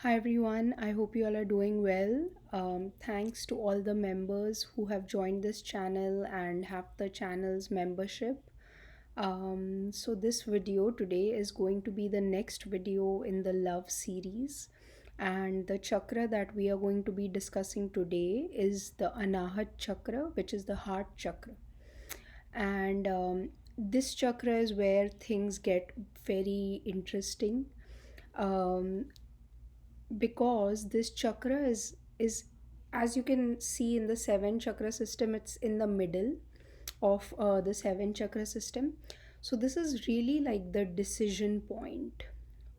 Hi everyone, I hope you all are doing well. Thanks to all the members who have joined this channel and have the channel's membership. This video today is going to be the next video in the love series, and the chakra that we are going to be discussing today is the Anahat chakra, which is the heart chakra. And this chakra is where things get very interesting. Um, because this chakra is as you can see in the seven chakra system, it's in the middle of the seven chakra system. So this is really like the decision point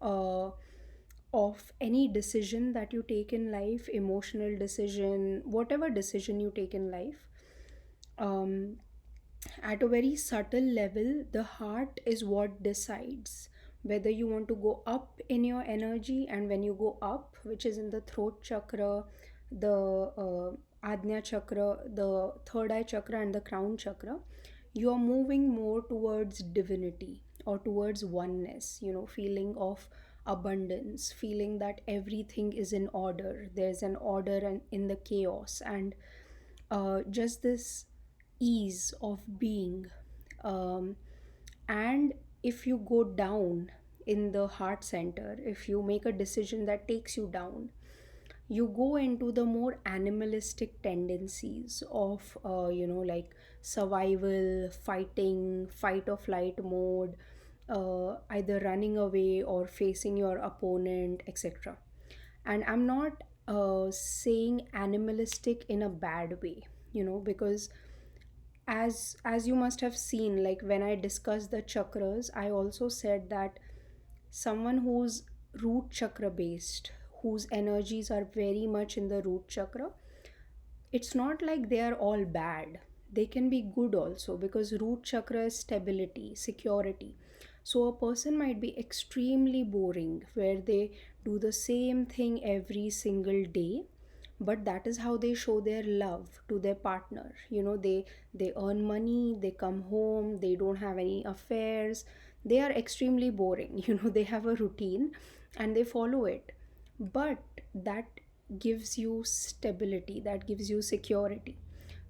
uh, of any decision that you take in life, emotional decision, whatever decision you take in life. um, at a very subtle level, the heart is what decides whether you want to go up in your energy. And when you go up, which is in the throat chakra, the Ajna chakra, the third eye chakra, and the crown chakra, you are moving more towards divinity or towards oneness, feeling of abundance, feeling that everything is in order, there's an order and in the chaos, and just this ease of being. um, and if you go down in the heart center, if you make a decision that takes you down, you go into the more animalistic tendencies of like survival, fighting, fight or flight mode, either running away or facing your opponent, etc. And I'm not saying animalistic in a bad way, because as you must have seen, like when I discussed the chakras, I also said that someone who's root chakra based, whose energies are very much in the root chakra, it's not like they are all bad. They can be good also, because root chakra is stability, security. So a person might be extremely boring where they do the same thing every single day, but that is how they show their love to their partner. They earn money, they come home, they don't have any affairs, they are extremely boring. They have a routine and they follow it, but that gives you stability, that gives you security.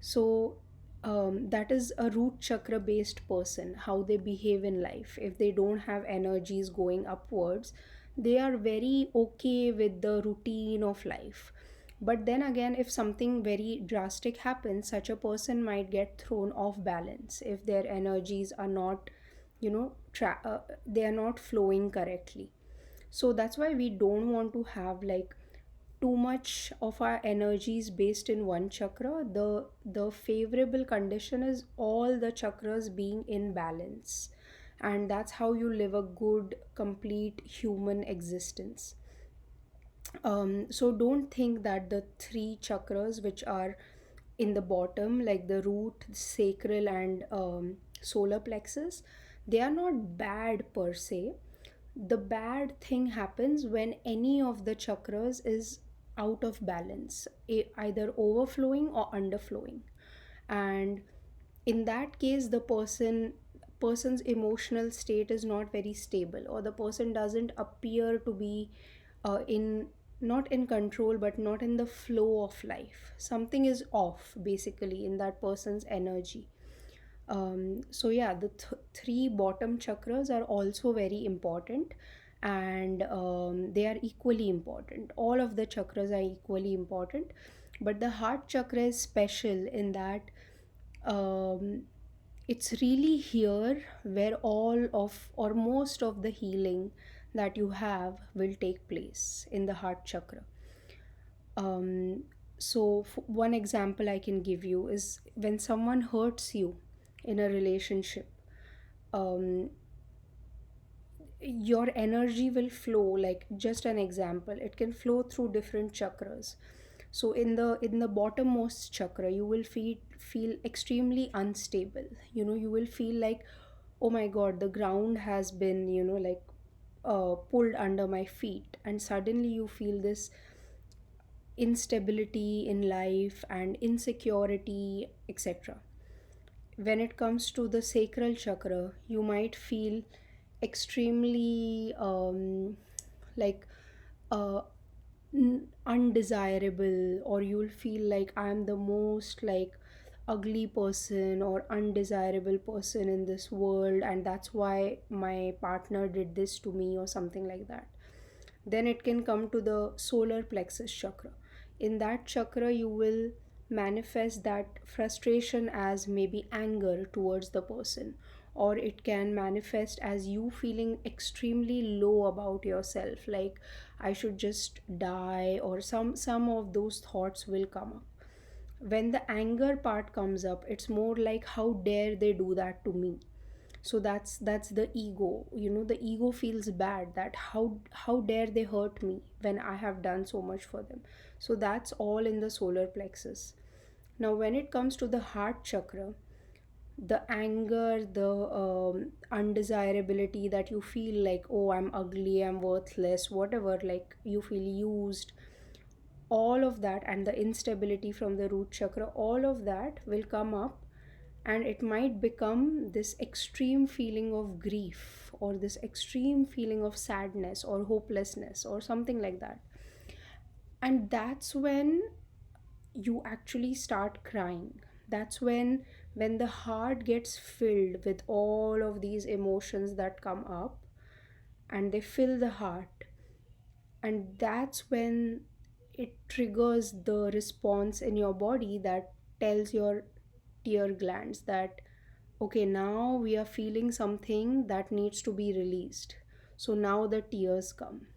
So that is a root chakra based person, how they behave in life. If they don't have energies going upwards, they are very okay with the routine of life. But then again, if something very drastic happens, such a person might get thrown off balance if their energies are not, they are not flowing correctly. So that's why we don't want to have like too much of our energies based in one chakra. The favorable condition is all the chakras being in balance, and that's how you live a good complete human existence. So don't think that the three chakras which are in the bottom, like the root, sacral, and solar plexus, they are not bad per se. The bad thing happens when any of the chakras is out of balance, either overflowing or underflowing. And in that case, the person's emotional state is not very stable, or the person doesn't appear to be in not in control, but not in the flow of life. Something is off basically in that person's energy. So yeah, the three bottom chakras are also very important, and they are equally important. All of the chakras are equally important, but the heart chakra is special in that um, it's really here where all of or most of the healing that you have will take place in the heart chakra. um, one example I can give you is when someone hurts you in a relationship, um, your energy will flow. Like, just an example, it can flow through different chakras. So in the bottommost chakra, you will feel extremely unstable. You will feel like, oh my god, the ground has been, like pulled under my feet, and suddenly you feel this instability in life and insecurity, etc. When it comes to the sacral chakra, you might feel extremely like uh, undesirable, or you'll feel like I'm the most like ugly person or undesirable person in this world, and that's why my partner did this to me or something like that. Then it can come to the solar plexus chakra. In that chakra you will manifest that frustration as maybe anger towards the person, or it can manifest as you feeling extremely low about yourself, like I should just die, or some of those thoughts will come up. When the anger part comes up, it's more like how dare they do that to me. So that's the ego. The ego feels bad that how dare they hurt me when I have done so much for them. So that's all in the solar plexus. Now when it comes to the heart chakra, the anger, the undesirability that you feel like, oh, I'm ugly, I'm worthless, whatever, like you feel used, all of that, and the instability from the root chakra, all of that will come up, and it might become this extreme feeling of grief, or this extreme feeling of sadness or hopelessness or something like that. And that's when you actually start crying. That's when the heart gets filled with all of these emotions that come up, and they fill the heart. And that's when it triggers the response in your body that tells your tear glands that, okay, now we are feeling something that needs to be released. So now the tears come,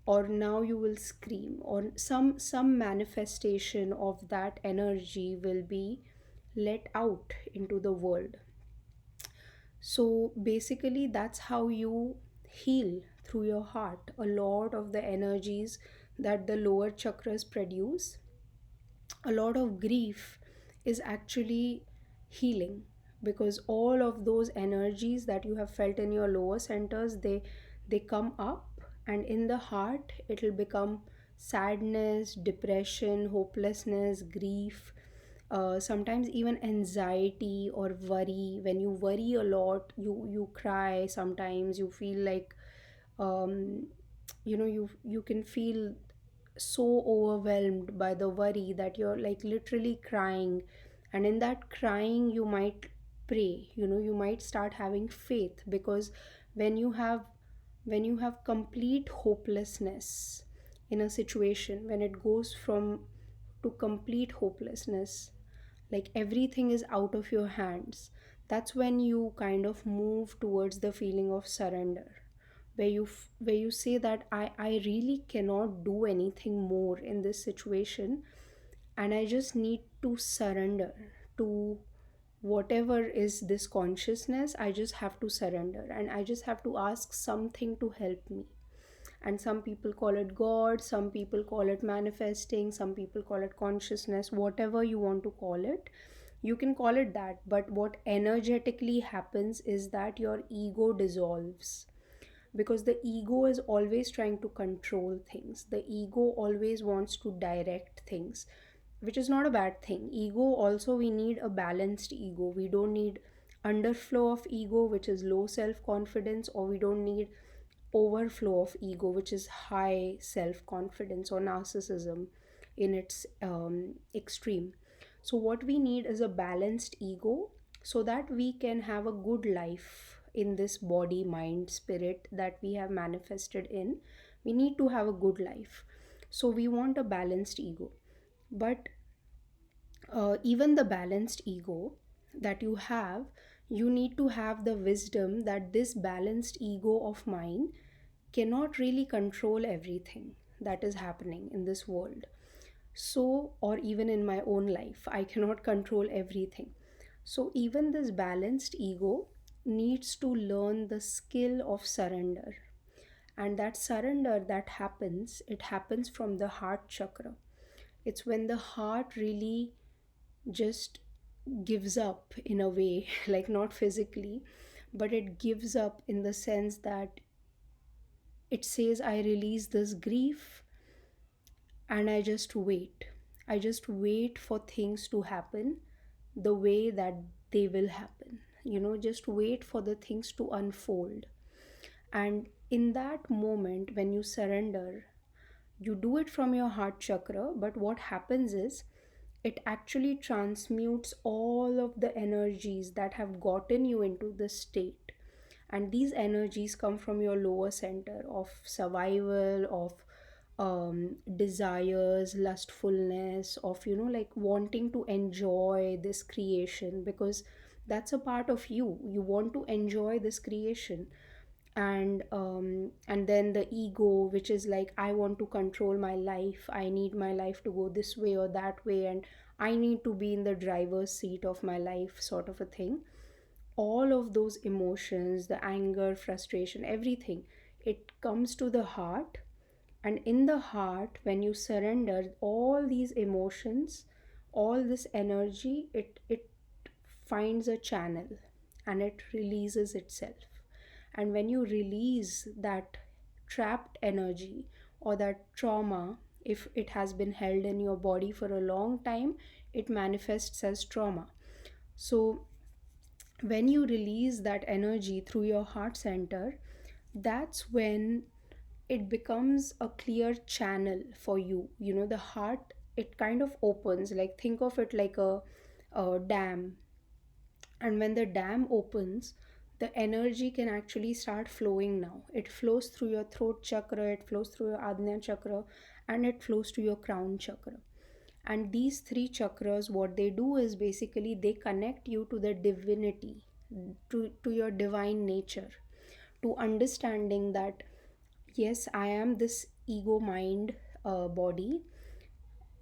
or now you will scream, or some manifestation of that energy will be let out into the world. So basically, that's how you heal through your heart. A lot of the energies that the lower chakras produce, a lot of grief is actually healing, because all of those energies that you have felt in your lower centers, they come up, and in the heart it'll become sadness, depression, hopelessness, grief, sometimes even anxiety or worry. When you worry a lot, you cry. Sometimes you feel like, um, you can feel so overwhelmed by the worry that you're like literally crying. And in that crying you might pray, you might start having faith, because when you have when you have complete hopelessness in a situation, when it goes from to complete hopelessness, like everything is out of your hands, that's when you kind of move towards the feeling of surrender, where you say that I really cannot do anything more in this situation, and I just need to surrender to whatever is this consciousness. I just have to surrender, and I just have to ask something to help me. And some people call it God, some people call it manifesting, some people call it consciousness, whatever you want to call it, you can call it that. But what energetically happens is that your ego dissolves, because the ego is always trying to control things. The ego always wants to direct things, which is not a bad thing. Ego also, we need a balanced ego. We don't need underflow of ego, which is low self confidence, or we don't need overflow of ego, which is high self confidence or narcissism in its extreme. So what we need is a balanced ego, so that we can have a good life in this body, mind, spirit that we have manifested in. We need to have a good life, so we want a balanced ego. But even the balanced ego that you have, you need to have the wisdom that this balanced ego of mine cannot really control everything that is happening in this world. So, or even in my own life, I cannot control everything. So, even this balanced ego needs to learn the skill of surrender. And that surrender that happens, it happens from the heart chakra. It's when the heart really just gives up in a way, like not physically, but it gives up in the sense that it says, I release this grief, and I just wait. I just wait for things to happen the way that they will happen. Just wait for the things to unfold. And in that moment, when you surrender, You do it from your heart chakra, but what happens is it actually transmutes all of the energies that have gotten you into this state. And these energies come from your lower center of survival, of desires, lustfulness, of, like wanting to enjoy this creation, because that's a part of you. You want to enjoy this creation. And then the ego, which is like, I want to control my life, I need my life to go this way or that way, and I need to be in the driver's seat of my life, sort of a thing. All of those emotions, the anger, frustration, everything, it comes to the heart. And in the heart, when you surrender all these emotions, all this energy, it finds a channel and it releases itself. And when you release that trapped energy or that trauma, if it has been held in your body for a long time, it manifests as trauma. So when you release that energy through your heart center, that's when it becomes a clear channel for you. The heart, it kind of opens, like think of it like a dam. And when the dam opens, the energy can actually start flowing now. It flows through your throat chakra, it flows through your Ajna chakra, and it flows to your crown chakra. And these three chakras, what they do is basically they connect you to the divinity, to your divine nature, to understanding that, yes, I am this ego mind body,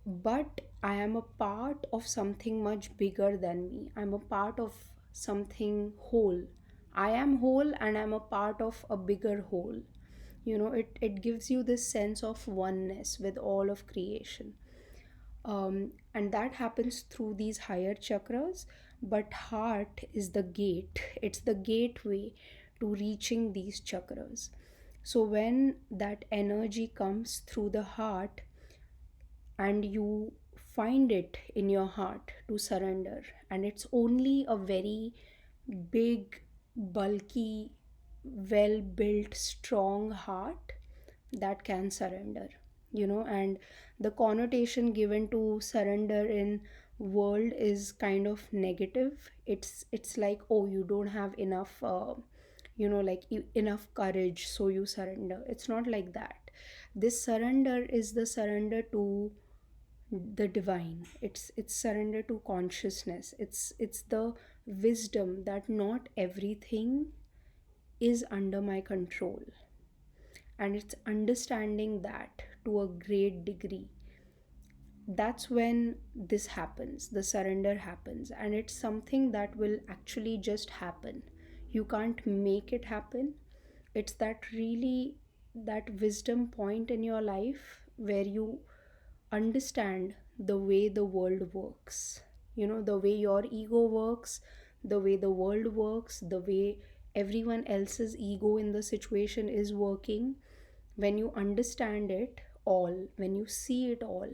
but I am a part of something much bigger than me. I'm a part of something whole. I am whole and I'm a part of a bigger whole. It gives you this sense of oneness with all of creation. And that happens through these higher chakras. But heart is the gate, it's the gateway to reaching these chakras. So when that energy comes through the heart, and you find it in your heart to surrender, and it's only a very big, bulky, well built, strong heart that can surrender. And the connotation given to surrender in world is kind of negative. It's like, oh, you don't have enough like enough courage, so you surrender. It's not like that. This surrender is the surrender to the divine. It's surrender to consciousness. It's the wisdom that not everything is under my control, and it's understanding that to a great degree. That's when this happens, the surrender happens, and it's something that will actually just happen. You can't make it happen. It's that really, that wisdom point in your life where you understand the way the world works. The way your ego works, the way the world works, the way everyone else's ego in the situation is working. When you understand it all, when you see it all,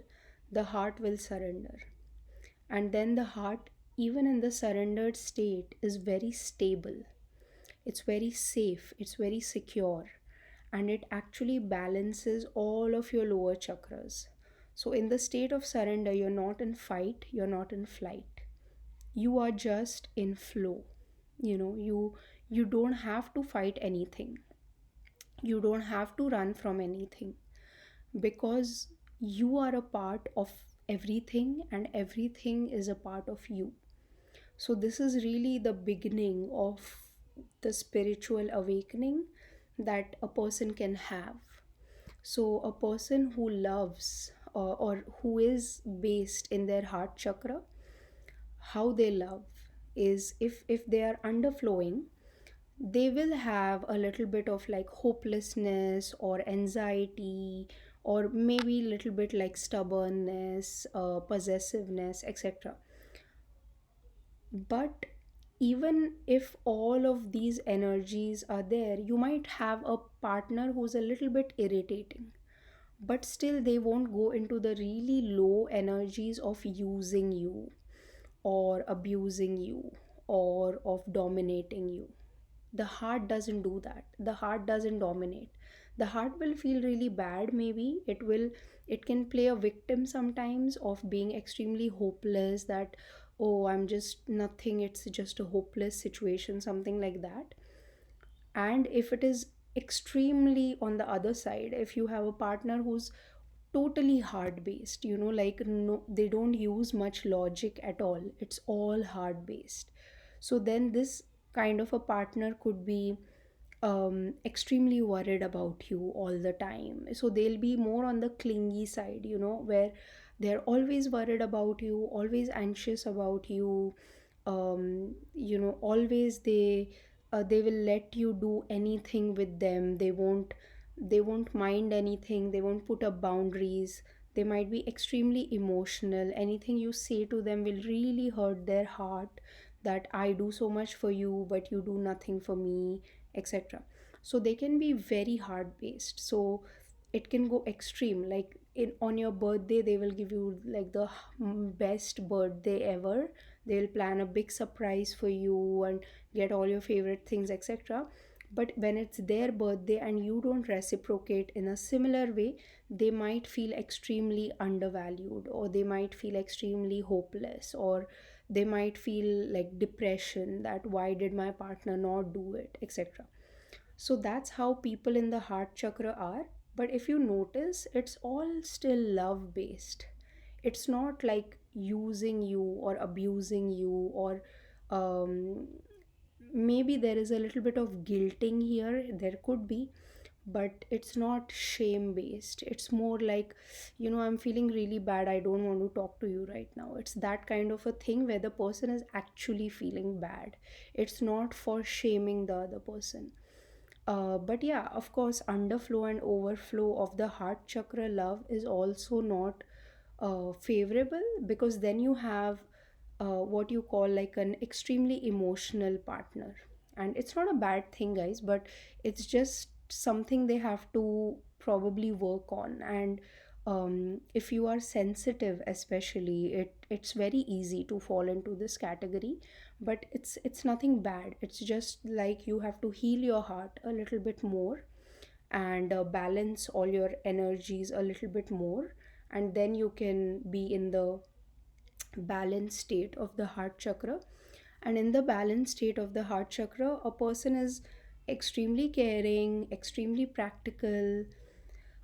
the heart will surrender. And then the heart, even in the surrendered state, is very stable, it's very safe, it's very secure, and it actually balances all of your lower chakras. So in the state of surrender, you're not in fight, you're not in flight, you are just in flow. You don't have to fight anything, you don't have to run from anything, because you are a part of everything and everything is a part of you. So this is really the beginning of the spiritual awakening that a person can have. So a person who loves, or who is based in their heart chakra, how they love is, if they are underflowing, they will have a little bit of like hopelessness or anxiety, or maybe a little bit like stubbornness, possessiveness, etc. But even if all of these energies are there, you might have a partner who's a little bit irritating, but still they won't go into the really low energies of using you or abusing you or of dominating you. The heart doesn't do that. The heart doesn't dominate. The heart will feel really bad. Maybe it can play a victim sometimes of being extremely hopeless, that oh, I'm just nothing, it's just a hopeless situation, something like that. And if it is extremely on the other side, if you have a partner who's totally heart based, like no, they don't use much logic at all, it's all heart based. So then this kind of a partner could be extremely worried about you all the time. So they'll be more on the clingy side, where they're always worried about you, always anxious about you. Always they will let you do anything with them. They won't mind anything, they won't put up boundaries. They might be extremely emotional. Anything you say to them will really hurt their heart, that I do so much for you but you do nothing for me, etc. So they can be very hard based. So it can go extreme, like in on your birthday they will give you like the best birthday ever. They'll plan a big surprise for you and get all your favorite things, etc. But when it's their birthday and you don't reciprocate in a similar way, they might feel extremely undervalued, or they might feel extremely hopeless, or they might feel like depression, that why did my partner not do it, etc. So that's how people in the heart chakra are. But if you notice, it's all still love based. It's not like using you or abusing you, or um, maybe there is a little bit of guilting here, there could be, but it's not shame based. It's more like, I'm feeling really bad, I don't want to talk to you right now. It's that kind of a thing where the person is actually feeling bad. It's not for shaming the other person. But yeah, of course, underflow and overflow of the heart chakra love is also not favorable, because then you have what you call like an extremely emotional partner. And it's not a bad thing, guys, but it's just something they have to probably work on. And if you are sensitive, especially, it's very easy to fall into this category. But it's nothing bad, it's just like you have to heal your heart a little bit more, and balance all your energies a little bit more, and then you can be in the balanced state of the heart chakra. And in the balanced state of the heart chakra, a person is extremely caring, extremely practical.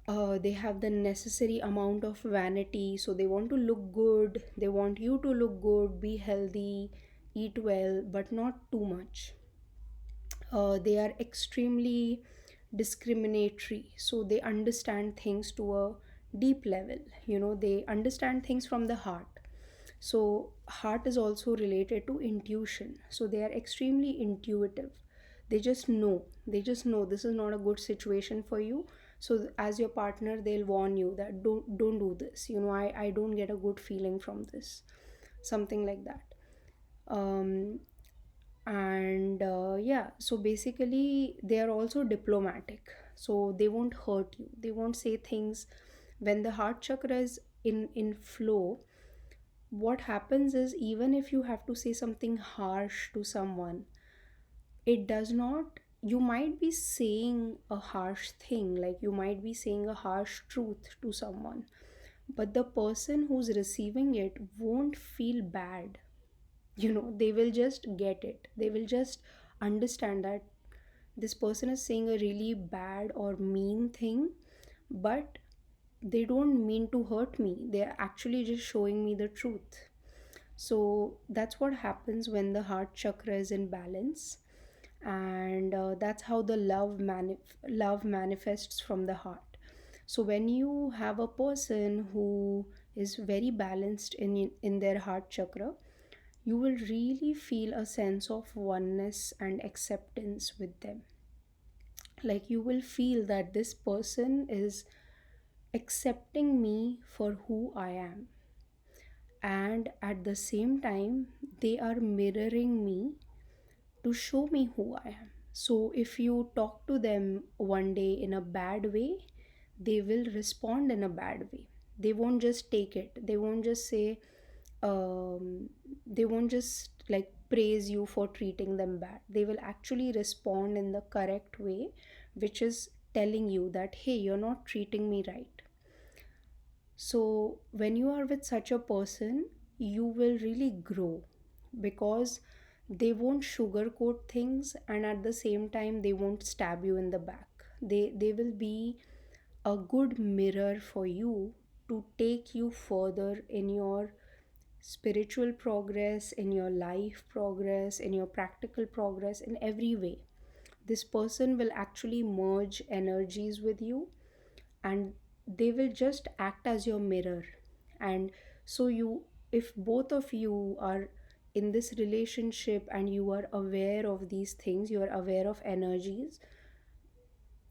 They have the necessary amount of vanity, so they want to look good, they want you to look good, be healthy, eat well, but not too much. They are extremely discriminatory, so they understand things to a deep level. They understand things from the heart. So heart is also related to intuition, so they are extremely intuitive. They just know this is not a good situation for you. So as your partner, they'll warn you that don't do this. I don't get a good feeling from this, something like that. Um, and yeah, so basically they are also diplomatic, so they won't hurt you, they won't say things. When the heart chakra is in flow, what happens is, even if you have to say something harsh to someone, it does not, you might be saying a harsh thing, like you might be saying a harsh truth to someone, but the person who's receiving it won't feel bad. They will just get it, they will just understand that this person is saying a really bad or mean thing, but they don't mean to hurt me, they're actually just showing me the truth. So that's what happens when the heart chakra is in balance. And that's how the love manifests from the heart. So when you have a person who is very balanced in their heart chakra, you will really feel a sense of oneness and acceptance with them. Like you will feel that this person is accepting me for who I am, and at the same time they are mirroring me to show me who I am. So if you talk to them one day in a bad way, they will respond in a bad way. They won't just take it. They won't just say, they won't just like praise you for treating them bad. They will actually respond in the correct way, which is telling you that, hey, you're not treating me right. So, when you are with such a person, you will really grow because they won't sugarcoat things, and at the same time, they won't stab you in the back. They will be a good mirror for you to take you further in your spiritual progress, in your life progress, in your practical progress, in every way. This person will actually merge energies with you, and they will just act as your mirror. And so you, if both of you are in this relationship and you are aware of these things, you are aware of energies,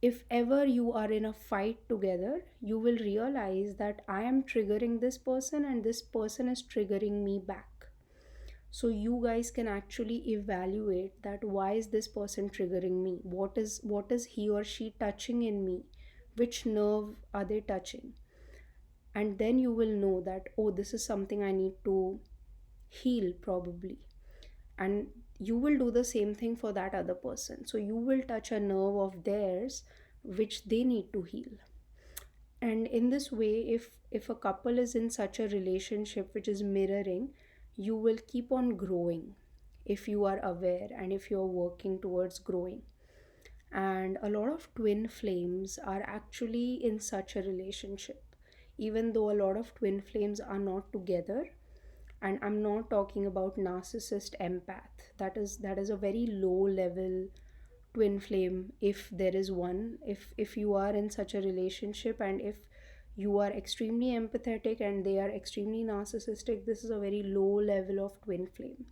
if ever you are in a fight together, you will realize that I am triggering this person and this person is triggering me back. So you guys can actually evaluate that, why is this person triggering me, what is he or she touching in me, which nerve are they touching, and then you will know that, oh, this is something I need to heal probably. And you will do the same thing for that other person, so you will touch a nerve of theirs which they need to heal. And in this way, if a couple is in such a relationship which is mirroring, you will keep on growing if you are aware and if you are working towards growing. And a lot of twin flames are actually in such a relationship, even though a lot of twin flames are not together. And I'm not talking about narcissist empath, that is a very low level twin flame. If there is one, if you are in such a relationship and if you are extremely empathetic and they are extremely narcissistic, this is a very low level of twin flame.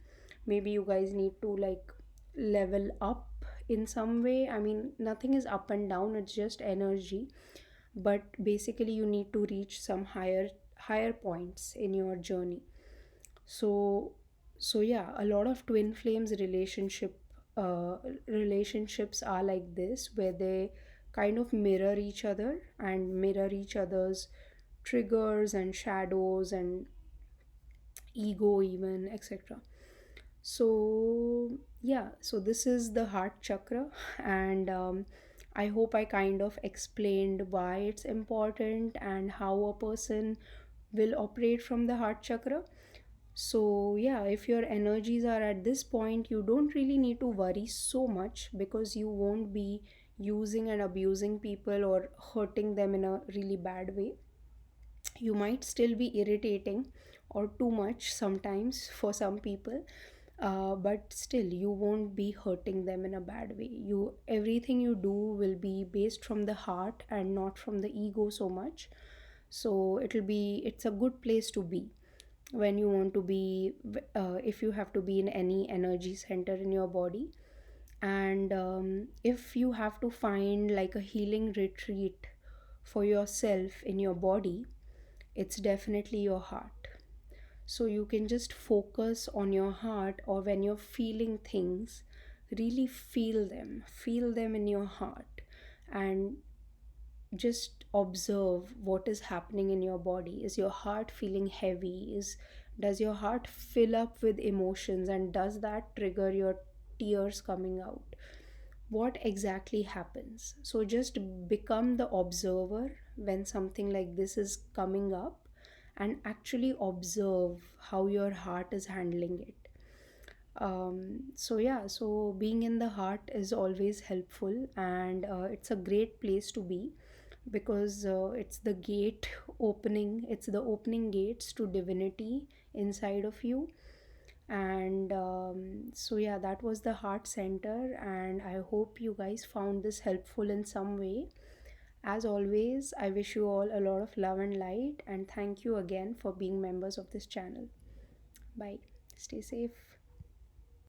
Maybe you guys need to like level up in some way. I mean, nothing is up and down, it's just energy. But basically you need to reach some higher points in your journey. So so yeah, a lot of twin flames relationships are like this, where they kind of mirror each other and mirror each other's triggers and shadows and ego even, etc. So yeah, so this is the heart chakra. And I hope I kind of explained why it's important and how a person will operate from the heart chakra. So yeah, if your energies are at this point, you don't really need to worry so much, because you won't be using and abusing people or hurting them in a really bad way. You might still be irritating or too much sometimes for some people, but still you won't be hurting them in a bad way. You, everything you do will be based from the heart and not from the ego so much. So it's a good place to be when you want to be, if you have to be in any energy center in your body. And if you have to find like a healing retreat for yourself in your body, it's definitely your heart. So you can just focus on your heart, or when you're feeling things, really feel them in your heart, and just observe what is happening in your body. Is your heart feeling heavy? Does your heart fill up with emotions, and does that trigger your tears coming out? What exactly happens? So just become the observer when something like this is coming up, and actually observe how your heart is handling it. So yeah, so being in the heart is always helpful, and it's a great place to be, because it's the gate opening, it's the opening gates to divinity inside of you. And so yeah, that was the heart center, and I hope you guys found this helpful in some way. As always, I wish you all a lot of love and light, and thank you again for being members of this channel. Bye. Stay safe.